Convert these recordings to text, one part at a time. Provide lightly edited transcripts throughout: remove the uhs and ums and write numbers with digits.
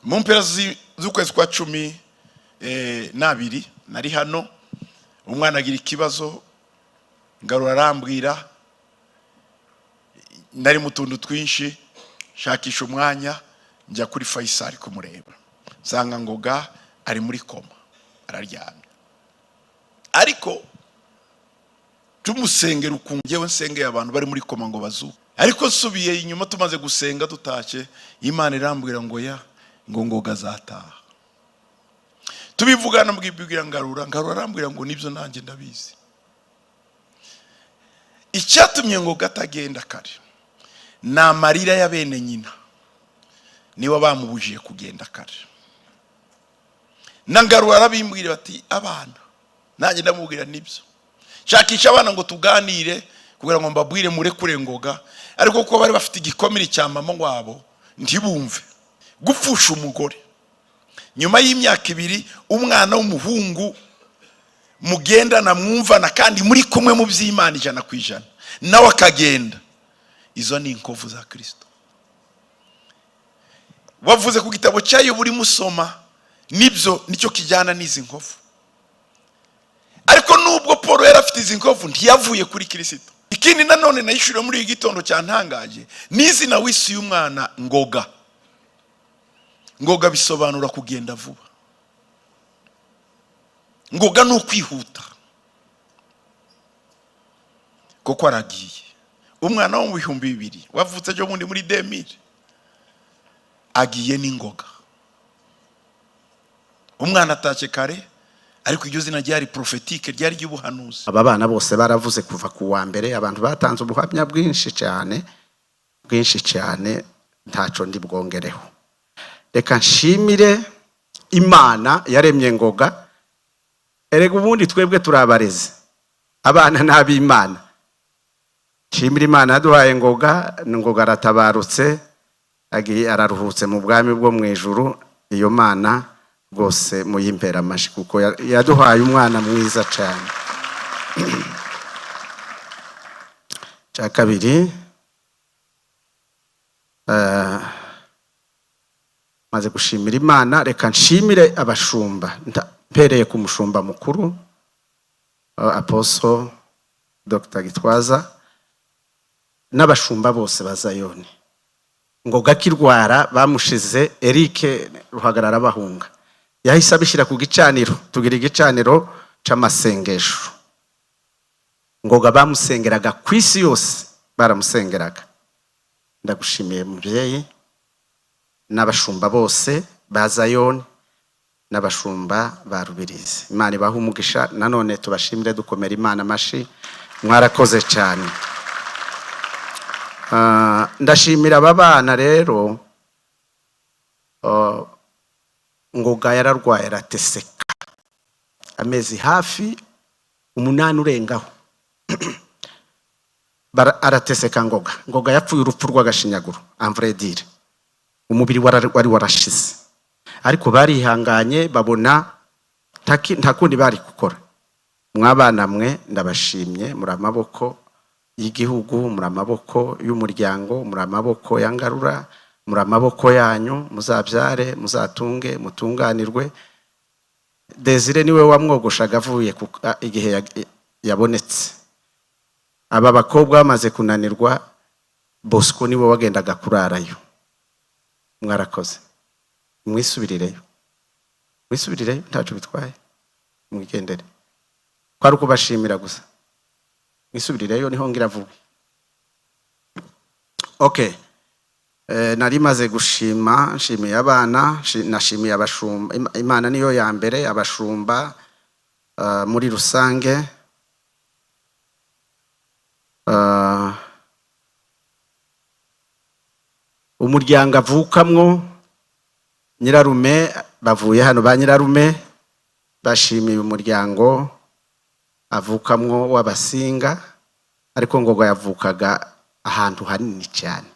mu mpera z'ukwezi kwa 12 nari hano, umwana agira ikibazo, Ngarura arambwira, nari mu tuntu twinshi, shakisha umwanya njya kuri Faisal kumureba, nsanga Ngoga ari muri koma, araryamye. Ariko tumusengera ukungewe nsengeye abantu bari muri koma ngo bazuke. Ariko subiye inyuma tumaze gusenga dutashye, Imana irambwira ngo Ngoga azataha. Tubivugana mbwibwira Ngarura arambwira ngo nibyo nanjye ndabizi. Icyatumye Ngoga atagenda kare na marira ya bene nyina niwe bamubujije kugenda kare. Na Ngarura arabimbwira bati abana, nanjye ndamubwira nibyo, shakisha abana ngo tuganire kugira ngo mbabwire murekure Ngoga. Ariko ko bari bafite igikomere cya mama wabo ntibumve gupfusha umugore. Nyuma y'imyaka 2 umwana w'umuhungu mugenda na mwumvana kandi muri kumwe mu by'Imana 100%, nawe akagenda. Izo ni inkovu za Kristo. Wavuze ku gitabo cyayo buri musoma, nibyo nicyo kijyana n'izi nkovu. Ariko nubwo Paul yari afite izi nkovu ntiyavuye kuri Kristo. Ikindi nanone nayishuriye muri iki gitondo cyantangaje, n'izina wisi y'umwana Ngoga. Ngoga bisobanura kugenda vuba. Ngoga no kwihuta. Koko aragiye. Umwana wo mu 2000 wavutse cyo muri 2000 agiye n'Ingoga. Umwana atacye kare, ariko iryo zina ryari prophétique, ryari ry'ubuhanuzi. Aba bana bose baravuze kuva ku wa mbere, abantu batanze ubuhamya bwinshi cyane ntaco ndi bwongereho. Reka nshimire Imana yaremye Ngoga. Erega ubundi twebwe turabareze, abana n'ab'Imana. Nshimire Imana yaduhaye Ngoga aratabarutse, agiye araruhutse mu bwami bwo mu ijuru. Iyo Mana rwose muyimpera amashi kuko yaduhaye umwana mwiza cyane. Cya kabiri, maze gushimira Imana, reka nshimire abashumba. Mpereye ku mushumba mukuru Apostle Dr. Gitwaza n'abashumba bose bazayoni. Ngoga kirwara bamushize Eric Ruhagarara bahunga, yahise abishyira ku gicaniro, tugira igicaniro c'amasengesho. Ngoga bamusengeraga ku isi yose, baramusengeraga. Ndagushimiye mubyeyi n'abashumba bose bazayoni n'abashumba ba Rubirizi. Imana ibahe umugisha. Nanone tubashimire dukomera Imana amashi, mwarakoze cyane. Ndashimira aba bana rero. Ngoga yararwaye arateseka amezi hafi 8 urengaho. Arateseka Ngoga yapfuye urupfu rw'agashinyaguro, amvredire. Umubiri wari warashize, ariko barihanganye babona nta kundi bari gukora. Mwabana mwe ndabashimye, muri amaboko y'igihugu, muri amaboko y'umuryango, muri amaboko ya Ngarura, muri amaboko yanyu. Muzabyare, muzatunge, mutunganirwe. Desire niwe wamwogoshaga avuye igihe yabonetse. Aba bakobwa bamaze kunanirwa, Bosco niwe wagendaga kurarayo. Mwarakoze, mwisubirireyo ntacu bitwaye, mwigendere. Kwari kubashimira gusa, mwisubirireyo niho ngira vuba. Okay, nari maze gushima, nshimiye abana, nashimiye abashumba. Imana niyo ya mbere, abashumba muri rusange. Umuryango avukamwo, nyirarume bavuye hano, ba nyirarume bashimiye umuryango avukamwo w'Abasinga, ariko Ngoga yavukaga ahantu hanini cyane.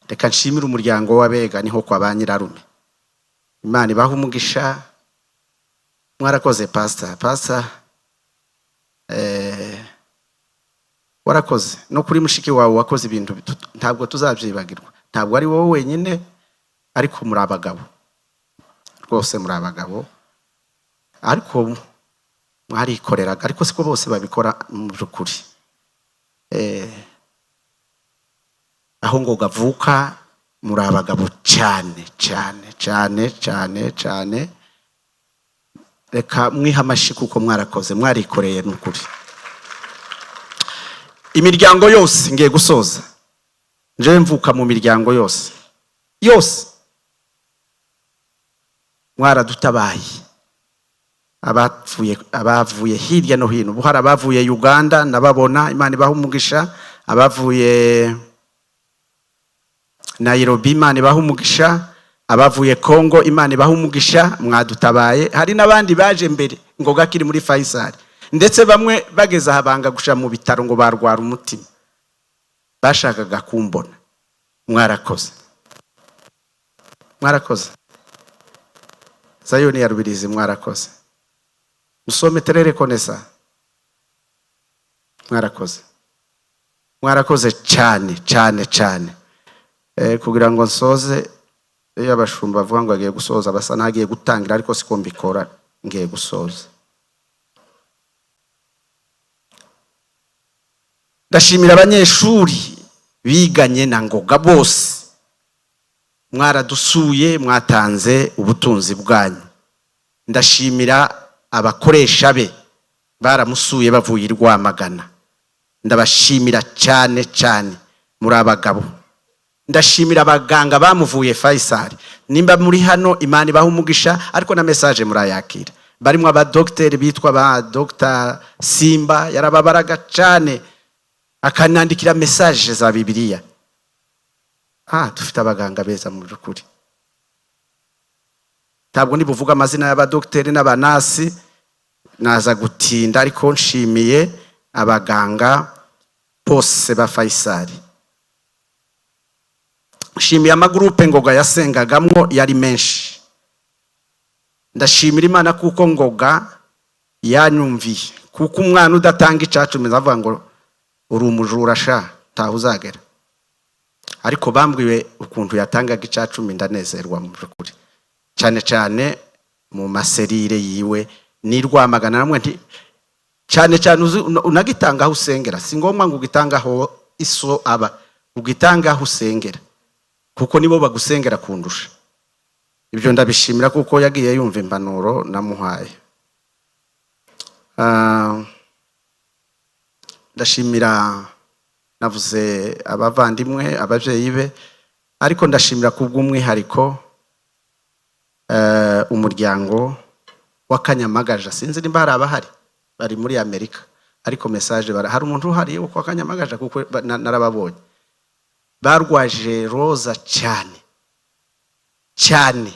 Reka nshimire umuryango w'Abega, niho kwa ba nyirarume. Imana ibahe umugisha, mwarakoze pastor. Warakoze no kuri mushiki wawe, wakoze ibintu ntabwo tuzabyibagirwa. Ntabwo ari wowe wenyine, ariko muri abagabo rwose muri abagabo ariko mwarikoreraga ariko siko bose babikora mu by'ukuri. Aho ngo gavuka muri abagabo cyane cyane cyane cyane cyane. Reka mwiha amashi kuko mwarakoze, mwarikoreye n'ukuri. Imiryango yose ngiye gusoza, nje mvuka mu miryango yose mwaradutabaye. Abavuye hirya no hino, buhara abavuye Uganda nababona, Imana ibaha umugisha. Abavuye Nairobi, Imana ibaha umugisha. Abavuye Kongo, Imana ibaha umugisha, mwadutabaye. Hari n'abandi baje mbere ngo gakiri muri Faisal, ndetse bamwe bageze ahabanga gusha mu bitaro ngo barwara umutima, bashakaga kumbona. Mwarakoze, mwarakoze. Zayoni ya Rubirizi, mwarakoze. Musome terere konesa, mwarakoze, mwarakoze cyane cyane cyane. Kugira ngo nsoze, iyo abashumba bavuga ngo agiye gusoza basa nagiye gutangira, ariko siko mbikora, ngiye gusoza. Ndashimira abanyeshuri biganye na Ngoga bose, mwaradusuye, mwatanze ubutunzi bwanyu. Ndashimira abakoresha be baramusuye bavuye i Rwamagana, ndabashimira cyane cyane, muri abagabo. Ndashimira abaganga bamuvuye Faisal, nimba muri hano Imana ibaha umugisha, ariko na message murayakira. Barimo abadokiteri bitwa ba Dr. Simba, yarababaraga cyane, akanandikira message za Bibiliya. Dufite abaganga beza mu by'ukuri. Ntabwo nibuvuga amazina y'abadokiteri n'abanasi, naza gutinda, ariko nshimiye abaganga bose ba Faisal. Nshimiye amagrupe Ngoga yasengagamwo yari menshi. Ndashimira Imana kuko Ngoga yanyumviye, kuko umwana udatanga icacumi zavuga ngo uri umujura sha taho uzagera. Ariko bambwiwe ukuntu yatangaga icacumi, ndanezerwa mu by'ukuri cyane cyane mu maserire yiwe ni Rwamagana. Namwe nti cyane cyane unagitanga aho usengera, si ngombwa ngo ugitanga aho iso aba, ugitanga aho usengera, kuko nibo bagusengera kundusha. Ibyo ndabishimira kuko yagiye yumva impanuro namuhaye. Ndashimira, navuze abavandimwe, abavyeyi be, ariko ndashimira kubw'umwihariko umuryango wa Kanyamagaja. Sinzi nimba hari abahari, bari muri Amerika, ariko message hari umuntu uhari wo kwa Kanyamagaja kuko narababonye. Barwaje Roza cyane cyane,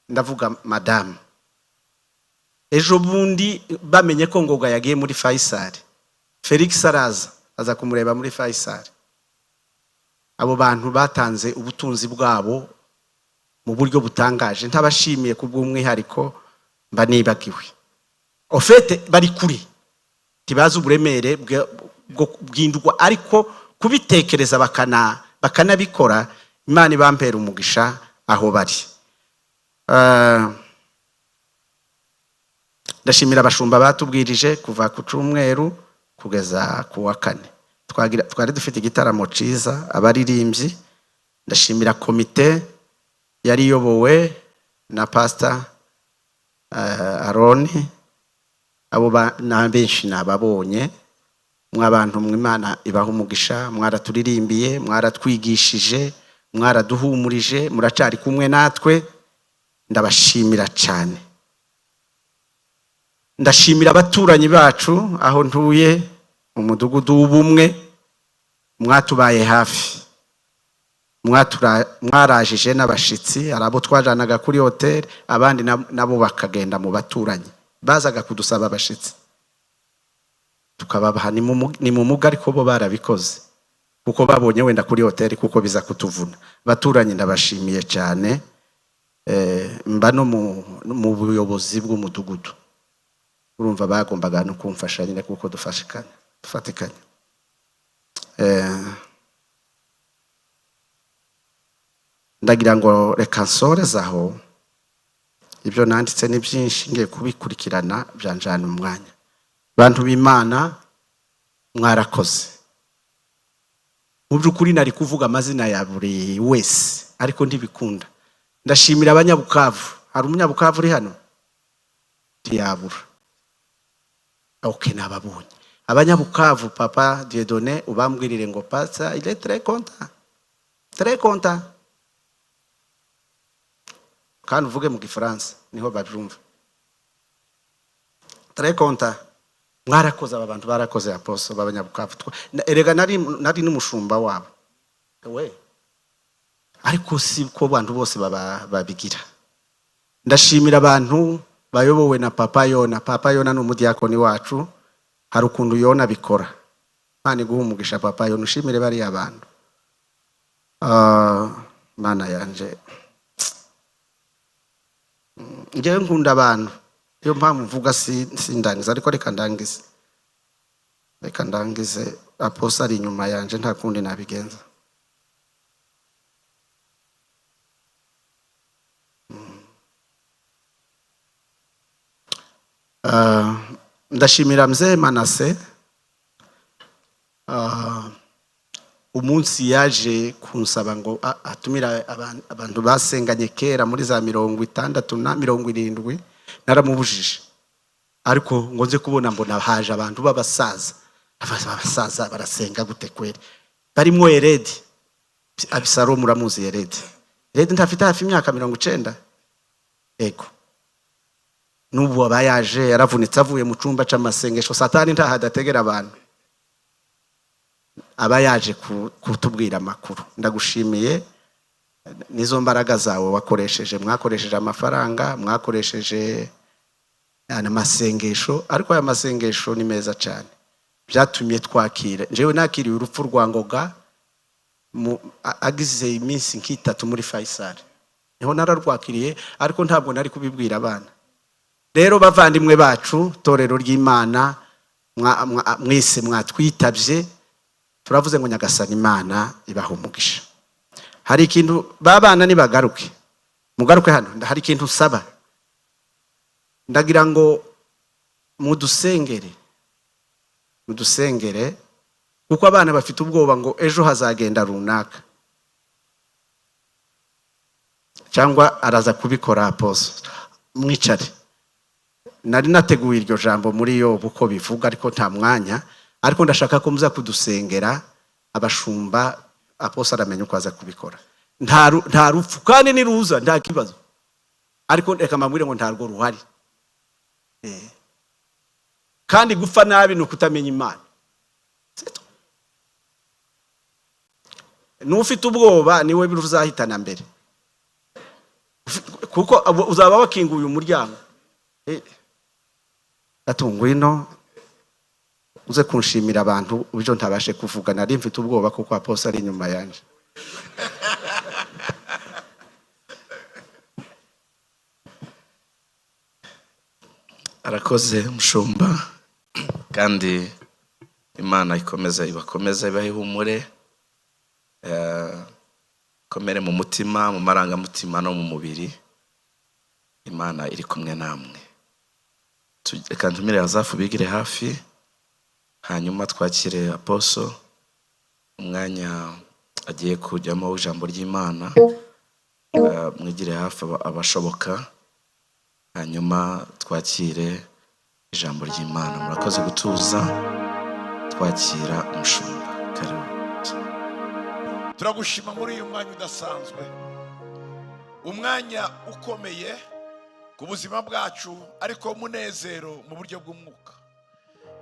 ndavuga madame. Ejo bundi bamenye ko Ngoga yagiye muri Faisal, Felix araza aza kumureba muri Faisal. Abo bantu batanze ubutunzi bwabo mu buryo butangaje, ntabashimiye kubw'umwihariko mba nibagiwe. Ofete bari kuri tibaza uburemere bw'indwa, ariko kubitekereza bakanabikora. Imana ibampera umugisha aho bari. Ndashimira abashumba batubwirije kuva ku Cyumweru kugeza ku wa Kane. Twari dufite igitaramo ciza, abaririmbyi. Ndashimira komite yari yobowe na Pastor Aroni. Abo na benshi nababonye, mwabantu mw'Imana ibaha umugisha, mwaraturirimbiye, mwaratwigishije, mwaraduhumurije, muracari kumwe natwe. Ndabashimira cyane. Ndashimira abaturanyi bacu aho ntuye mu mudugudu w'ubumwe, mwatubaye hafi, mwarajije n'abashitsi. Arabo twajanaga kuri hotel, abandi nabo bakagenda mu baturanyi, bazaga kudusaba abashitsi tukababaha. Ni mu muga, ariko bo barabikoze kuko babonye wenda kuri hotel kuko biza kutuvuna. Baturanyi ndabashimiye cyane. Mba no mu buyobozi bw'umudugudu, urumva bagombaga no kumfasha nyine kuko dufatikanye. ndagira ngo reka nsorezaho ibyo nanditse ni byinshi ngiye kubikurikirana byanjana umwanya. Bantu b'Imana mwarakoze. Mu by'ukuri nari kuvuga amazina ya buri wese ariko ntibikunda. Ndashimira abanyabukavu. Hari umunyabukavu uri hano? Ntiyabura. Okay, nababonye. Abanyabukavu, Papa Dieudonné, ubambwirire ngo pasa, il est très content. Très content. Kandi uvuge mu Gifaransa niho babyumva. Très content. Mwarakoze aba bantu barakoze apostle b'abanyabukavu. Erega nari n'umushumba wabo. We. Ariko si ko abantu bose babigira. Ndashimira abantu bayobowe na Papa Yona. Papa Yona ni umudiyakoni wacu. Hari ukuntu Yona bikora. Mani guhumugisha Papa Yona, ushimire bari abantu. Mana yanje. Ngewe nkunda abantu. Iyo mpamvu mvuga sindangiza ariko reka ndangize. Reka ndangize apostle ari inyuma yanje nta kundi nabigenza. Ndashimira mzee Manase umunsi yaje kunsaba ngo atumira abantu basenganye kera muri za 60 na 70 naramubujije, ariko ngo nze kubona mbona haje abantu b'abasaza barasenga gute kweri barimo Heredi Abisalomu. Muramuzi Heredi ntafite hafi imyaka 90. Ego nubu abayaje yaravunitse avuye mu cumba c'amasengesho. Satani ntahadategera abantu, abayaje kutubwira amakuru. Ndagushimiye nizo mbaraga zawe wakoresheje. Mwakoresheje amafaranga, mwakoresheje amasengesho, ariko aya masengesho ni meza cyane. Byatumye twakira. Jewe nakiriye urupfu rwa Ngoga agize iminsi nk'itatu muri Faisal. Niho nararwakiriye, ariko ntabwo nari kubibwira abana. Rero bavandimwe bacu, torero ry'Imana, mwese mwatwitabye, turavuze ngo Nyagasani Imana ibaha umugisha. Hari ikintu babana nibagaruke, mugaruke hano. Hari ikintu usaba, ndagira ngo mudusengere kuko abana bafite ubwoba ngo ejo hazagenda runaka cyangwa araza kubikora apostle. Mwicare. Nari nateguye iryo jambo muri yo uko bivuga ariko nta mwanya, ariko ndashaka ko muza kudusengera abashumba. Apostle aramenye uko aza kubikora. Nta rupfu kandi niruza nta kibazo, ariko reka mbabwire ngo ntarwo ruhari. Kandi gupfa nabi ni ukutamenya Imana. N'ufite ubwoba niwe biruzahitana mbere, kuko uzaba wakinguye umuryango. Atungwino uze kunshimira abantu ubyo ntabashe kuvuga. Nari mfite ubwoba kuko apostle ari inyuma yanje. Arakoze mushumba, kandi Imana ikomeza ibakomeza ibahe humure, komere mu mutima, mu marangamutima no mu mubiri. Imana iri kumwe namwe. Reka ntumire Azafu bigire hafi, hanyuma twakire apostle umwanya agiye kujyamo ijambo ry'Imana. Mwigire hafi abashoboka, hanyuma twakire ijambo ry'Imana. Murakoze gutuza, twakira umushumba. Karibu. Turagushima muri uyu mwanya udasanzwe, umwanya ukomeye ku buzima bwacu, ariko munezero mu buryo bw'umwuka.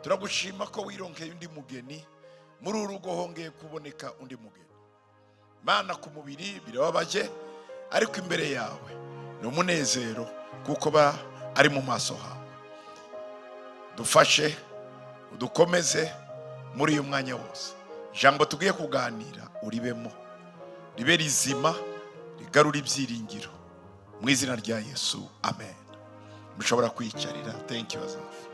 Turagushima ko wironkeye undi mugeni muri urugo, hongeye kuboneka undi mugeni. Mana ku mubiri birababaje, ariko imbere yawe ni umunezero kuko ba ari mu maso hawe. Dufashe udukomeze muri uyu mwanya wose. Ijambo tugiye kuganira uribemo, ribe rizima, rigarura ibyiringiro mu izina rya Yesu, amen. Mushobora kwicarira. Thank you Azafu.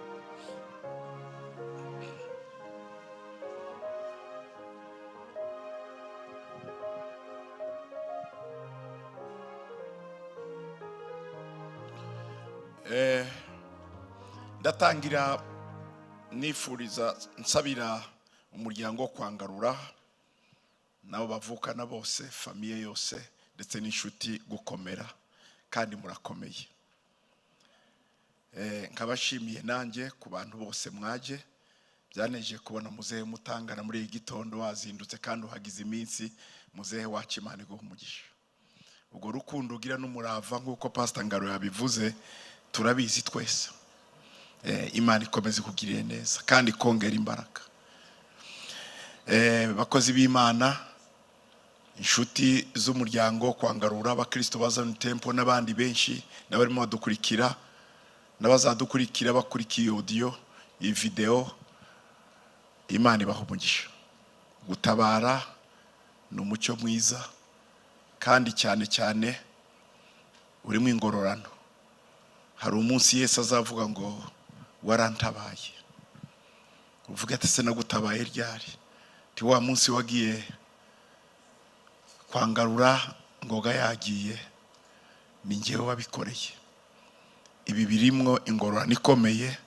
ndatangira nifuriza nsabira umuryango wo kwangarura nabo bavukana bose, famiye yose ndetse n'inshuti gukomera kandi murakomeye. Nkabashimiye nanjye ku bantu bose mwaje, byaneje kubona muzehe mutangana muri iki gitondo wazindutse kandi uhagize iminsi. Muzehe wacu Imana iguhe umugisha. Ubwo rukundo ugira n'umurava nk'uko Pastor Ngaro yabivuze turabizi twese. Imana ikomeze kugirira neza kandi kongera imbaraga. Bakozi b'Imana, inshuti z'umuryango kwangarura, abakristo ba Zion Temple n'abandi benshi n'abarimo badukurikira n'abazadukurikira bakurikiye audio, iyi video, Imana ibaha umugisha. Gutabara ni umucyo mwiza kandi cyane cyane urimo ingororano. Hari umunsi Yesu azavuga ngo warantabaye. Uvuga ati se nagutabaye ryari? Ti wa munsi wagiye kwangarura ngoga yagiye, ni njyewe wabikoreye. Ibi birimwo ingororano ikomeye.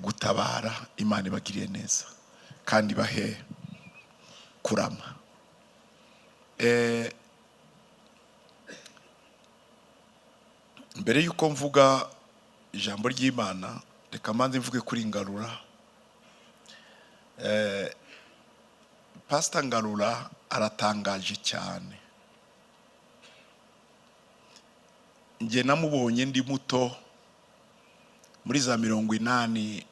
Gutabara, Imana ibagiriye neza kandi bahe kurama. Mbere yuko mvuga ijambo ry'Imana, reka manze mvuge kuri Ngarura. Pastor Ngarura aratangaje cyane. Nge namubonye ndi muto muri za 85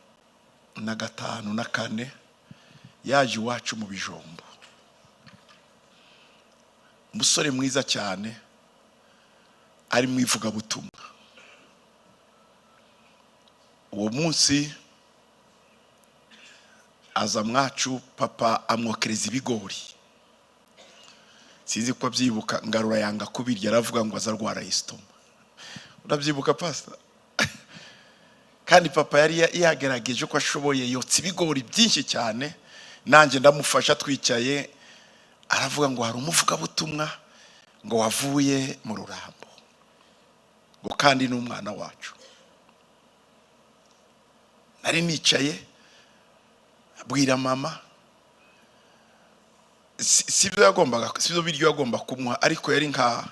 na 4 yaje iwacu mu Bijombo. Umusore mwiza cyane ari mu ivugabutumwa. Uwo munsi aza mwacu, papa amwokereza ibigori. Sinzi ko byibuka, Ngarura yanga kubirya, aravuga ngo azarwara istoma. Urabyibuka Pastor? Kandi papa yari yagerageje ko ashoboye, yotsa ibigori byinshi cyane, nanjye ndamufasha twicaye. Aravuga ngo hari umuvugabutumwa ngo wavuye mu Rurambo, ngo kandi n'umwana wacu. Nari nicaye abwira mama, sibyo yagombaga, sibyo biryo yagomba kumuha, ariko yari nka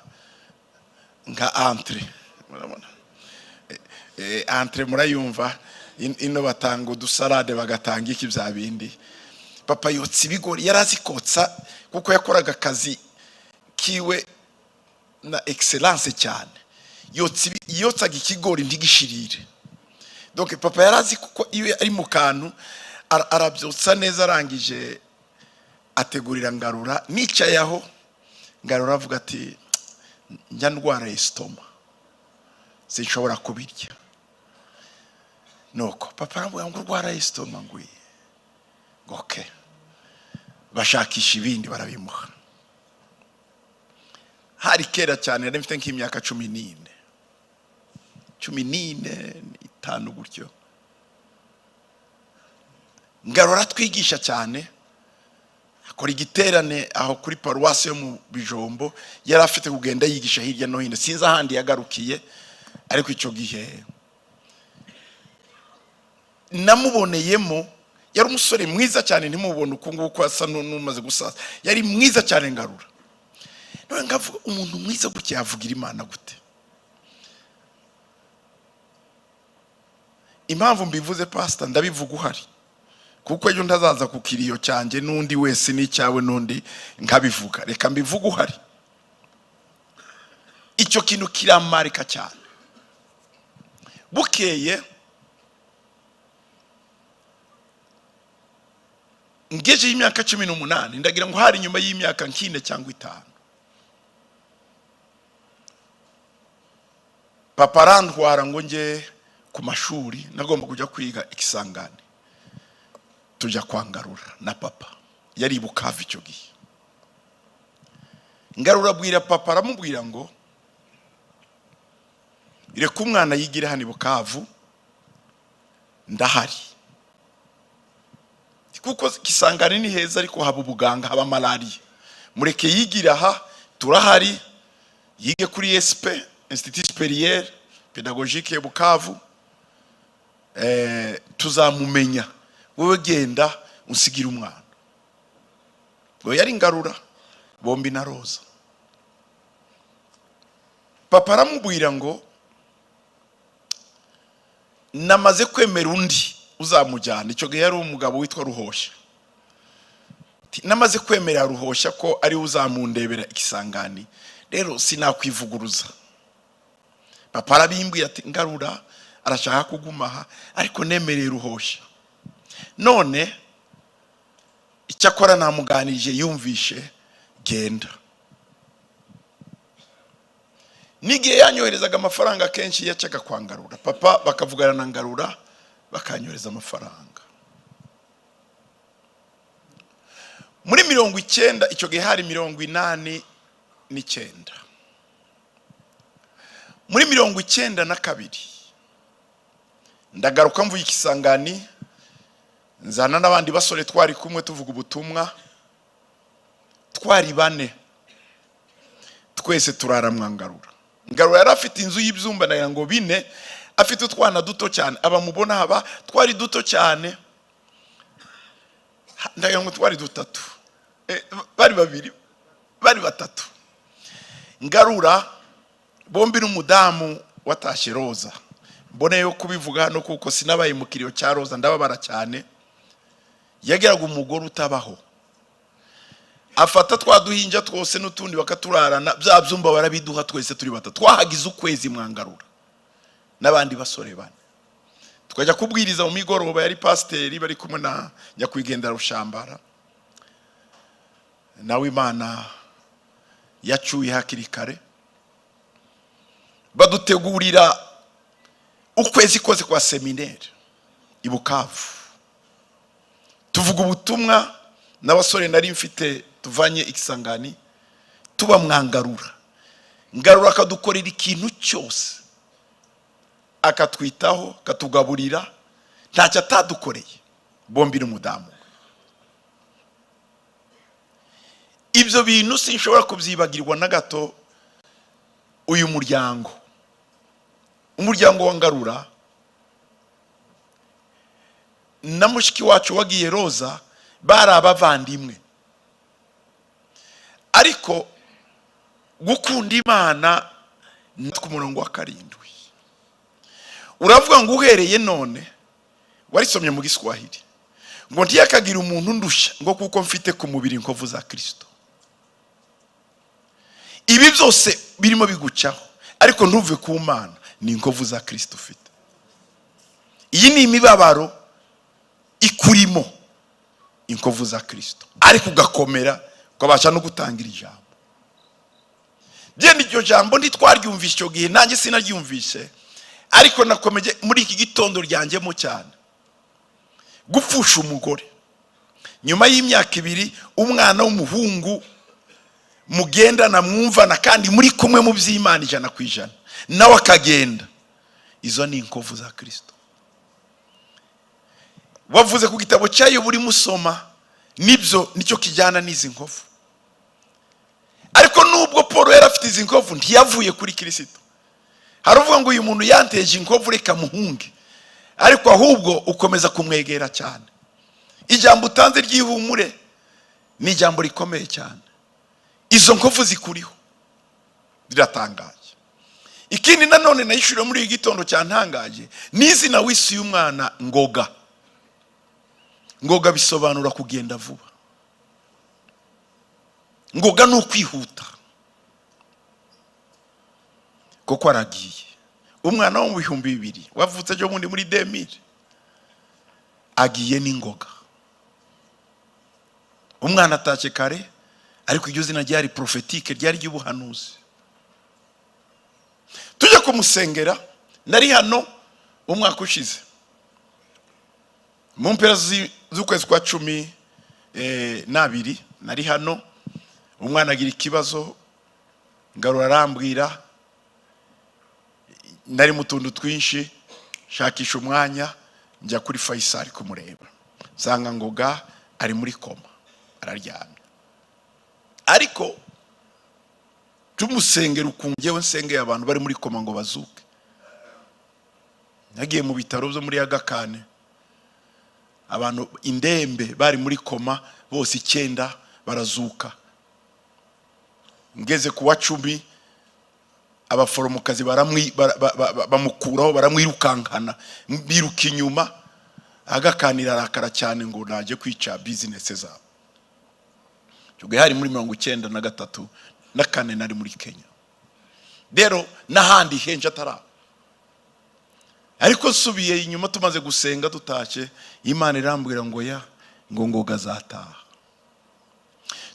entre, murabona entre murayumva, ino batanga udusalade bagatanga iki bya bindi. Papa yotsa ibigori, yarazikotsa kuko yakoraga akazi kiwe na excellence cyane. Yotsaga ikigori ntigishirire. Donc papa yarazi kuko iyo ari mu kantu arabyotsa neza, arangije ategurira Ngarura. Nicaye aho, Ngarura avuga ati njya ndwara istoma, sinshobora kubirya. Nuko papa aravuga ngo urwara istoma ngwi. Okay. Bashakisha ibindi barabimuha. Hari kera cyane, nari mfite nk'imyaka 14 5 gutyo. Ngarura twigisha cyane, akora igiterane aho kuri paruwasi yo mu Bijombo. Yari afite kugenda yigisha hirya no hino, sinzi ahandi yagarukiye, ariko icyo gihe namuboneyemo. Yari umusore mwiza cyane, ntimubone uko nguko asa n'umaze gusaza. Yari mwiza cyane Ngarura. None ngavuga umuntu mwiza gutya yavugira Imana gute? Impamvu mbivuze Pastor, ndabivuga uhari, kuko ejo ndazaza ku kiriyo cyanjye n'undi wese n'icyawe n'undi nkabivuga. Reka mbivuga uhari. Icyo kintu kiramarika cyane. Bukeye ngeje y'imyaka 18, ndagira ngo hari nyuma y'imyaka 4 cyangwa 5, papa arantwara ngo nge ku mashuri. Nagomba kujya kwiga Ikisangane, tujya kwangarura na papa. Yari Bukavu icyo gihe. Ngarura abwira papa, aramubwira ngo ireka umwana yigira hano Bukavu, ndahari. Kuko Kisangane ni heza, ariko haba ubuganga, haba malaria. Mureke yigira aha, turahari. Yige kuri SP, Institut Supérieur pedagogike Bukavu, tuzamumenya, wowe genda unsigira umwana. Ngo yari Ngarura, bombi na Roza. Papa aramubwira ngo namaze kwemera undi uzamujyana. Icyo gihe yari umugabo witwa Ruhosha. Namaze kwemera Ruhosha ko ari uzamundebera Ikisangani, rero sinakwivuguruza. Papa arabimbwira ati Ngarura arashaka kugumaha, ariko nemereye Ruhosha. None icyakora namuganije yumvishe, genda. Nigiye yanyoherezaga amafaranga kenshi yacaga kwa Ngarura. Papa bakavugana na Ngarura bakanyohereza amafaranga. Muri 90, icyo gihe hari 89. Muri 92 ndagaruka mvuye Ikisangani, nzana n'abandi basore twari kumwe tuvuga ubutumwa, twari 4, twese turara Ngarura. Ngarura yari afite inzu y'ibyumba nagira ngo 4, afite utwana duto cyane. Abamubona haba twari duto cyane, ndagira ngo twari 3, bari 2, bari 3. Ngarura bombi n'umudamu watashe Roza. Mboneyo kubivuga no kuko sinabaye mu kiriyo cya Roza, ndababara cyane. Yageraga umugore utabaho, afata twaduhinja twose n'utundi bakaturarana, bya byumba barabiduha twese turi 3. Twahagize ukwezi Ngarura n'abandi basore 4. Tukajya kubwiriza mu migoroba, yari pasiteri bari kumwe na nyakwigendera Rushambara. Nawe Imana yacuye hakiri kare, badutegurira ukwezi kose kwa seminaire i Bukavu. Tuvuga ubutumwa n'abasore nari mfite tuvanye Ikisangani, tuba Ngarura. Ngarura akadukorera ikintu cyose, akatwitaho, akatugaburira, ntacyo atadukoreye, bombi n'umudamu. Ibyo bintu sinshobora kubyibagirwa na gato. Uyu umuryango wa Ngarura na mushiki wacu wagiye Roza bari abavandimwe, ariko gukunda Imana ku murongo wa 7. Uravuga ngo uhereye none, warisomye mu Giswahili ngo ntiyakagira umuntu ndusha ngo kuko mfite ku mubiri inkovu za Kristo. Ibi byose birimo bigucaho, ariko ntuve ku Mana, ni inkovu za Kristo ufite. Iyi ni imibabaro ikurimo, inkovu za Kristo, ariko ugakomera ukabasha no gutangira ijambo. Iryo jambo ntitwaryumvishe icyo gihe, nanjye sinaryumvishe, ariko nakomeje muri iki gitondo ryanjemo cyane. Gupfusha umugore nyuma y'imyaka 2, umwana w'umuhungu mugendana mwumvana kandi muri kumwe mu by'Imana 100%, nawe akagenda. Izo ni inkovu za Kristo. Wavuze ku gitabo cyayo buri musoma, nibyo nicyo kijyana n'izi nkovu. Ariko nubwo Paul yari afite izi nkovu, ntiyavuye kuri Kristo. Haravuga ngo uyu muntu yanteje inkovu, reka muhunge, ariko ahubwo ukomeza kumwegera cyane. Ijambo utanze ry'ihumure ni ijambo rikomeye cyane. Izo nkovu zikuriho, biratangaje. Ikindi nanone nayishuriye muri iki gitondo cyantangaje, n'izina wisi y'umwana Ngoga. Ngoga bisobanura kugenda vuba. Ngoga no kwihuta, kuko aragiye. Umwana wo mu 2000 wavutse cyo muri 2000 agiye n'ingoga. Umwana atache kare, ariko iryo zina ryari prophétique, ryari ry'ubuhanuzi. Tujya kumusengera, nari hano umwaka ushize mu mpera z'ukwezi kwa 12, nari hano. Umwana agira ikibazo, Ngarura arambwira, nari mutundu twinshi, shakisha umwanya njya kuri Faisal kumureba, nsanga Ngoga ari muri koma, araryamye. Ariko tumusengera ukungewe nsengeye abantu bari muri koma ngo bazuke. nagiye mu bitaro byo muri Agakane, abantu indembe bari muri koma bose 9 barazuka. Ngeze ku wa 10 abaforomokazi bamukuraho baramwirukankana, biruka inyuma. Agakanira arakara cyane ngo naje kwica business zabo. Cyo hari muri 1993 na kane nari muri Kenya. Rero nahandi henje atara. Ariko subiye inyuma tumaze gusenga tutashye, Imana irambwira ngo ngoga zataha.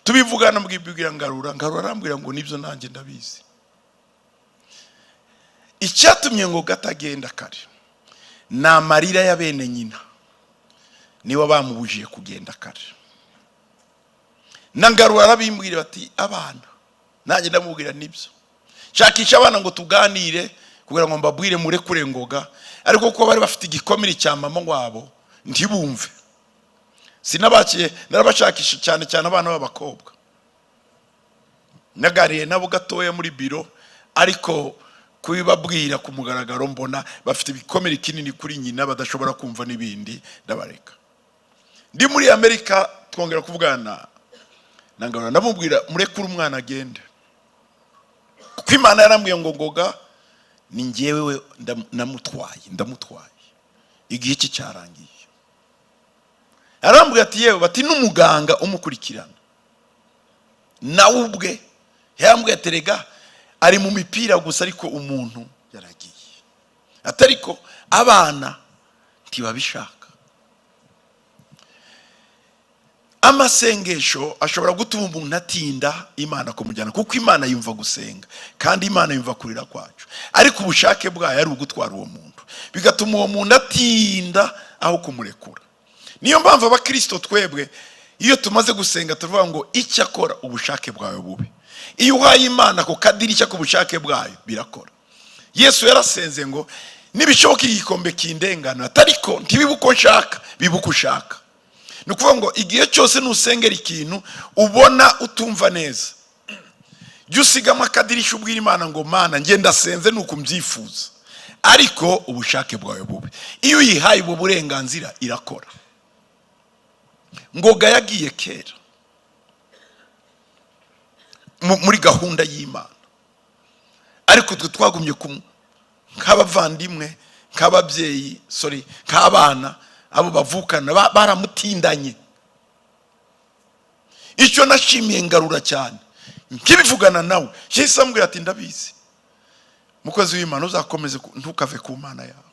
Tubivugana mbwibwira ngarura arambwira ngo nibyo nanjye ndabizi. Icyatumye ngo gatagenda kare na marira ya bene nyina niwe bamubujiye kugenda kare. Nangarura arabimbwira bati abana, nanjye ndamubwira nibyo. Shakisha abana ngo tuganire kugira ngo mbabwire murekure ngoga, ariko ko bari bafite igikomere cya mama wabo ntibumve. Sinabakiye narabashakisha cyane abana b'abakobwa. Nagariye nabo gatoya muri biro, ariko kubibabwira ku mugaragaro mbona bafite ibikomere kinini kuri nyina badashobora kumva n'ibindi, ndabareka. Ndi muri Amerika twongera kuvugana Nangarura, ndamubwira murekure umwana agende. Kuko Imana yarambwiye ngo ngoga ni njyewe ndamutwaye igihe iki cyarangiye. Arambwira ati yewe bati n'umuganga umukurikirana nawe ubwe yambwiye aterega ari mu mipira gusa, ariko umuntu yaragiye. Atariko abana ntibabishaka. Amasengesho ashobora gutuma umuntu atinda Imana kumujyana, kuko Imana yumva gusenga kandi Imana yumva kurira kwacu, ariko ubushake bwayo ari ugutwara uwo muntu, bigatuma uwo muntu atinda aho kumurekura. Niyo mpamvu abakristo twebwe iyo tumaze gusenga tuvuga ngo icyo akora ubushake bwawe bube. Iyo uhaye Imana ko kadirishya ku bushake bwayo birakora. Yesu yarasenze ngo nibishoboka igikombe kindengana, atariko ntibibuko nshaka bibuko ushaka. Nukuvuga ngo igihe cyose nusengera ikintu ubona utumva neza, jya usigamo akadirisha ubwira Imana ngo Mana njye ndasenze nuko mbyifuza, ariko ubushake bwawe bube. Iyo uyihaye ubu burenganzira irakora. Ngoga yagiye kera muri gahunda y'Imana, ariko twe twagumye nk'abavandimwe, nk'ababyeyi, nk'abana abo bavukana baramutindanye. Icyo nashimiye Ngarura cyane, nkibivugana nawe Yesu ambwira ati ndabizi mukozi w'Imana uzakomeze ntukave ku Mana yawe.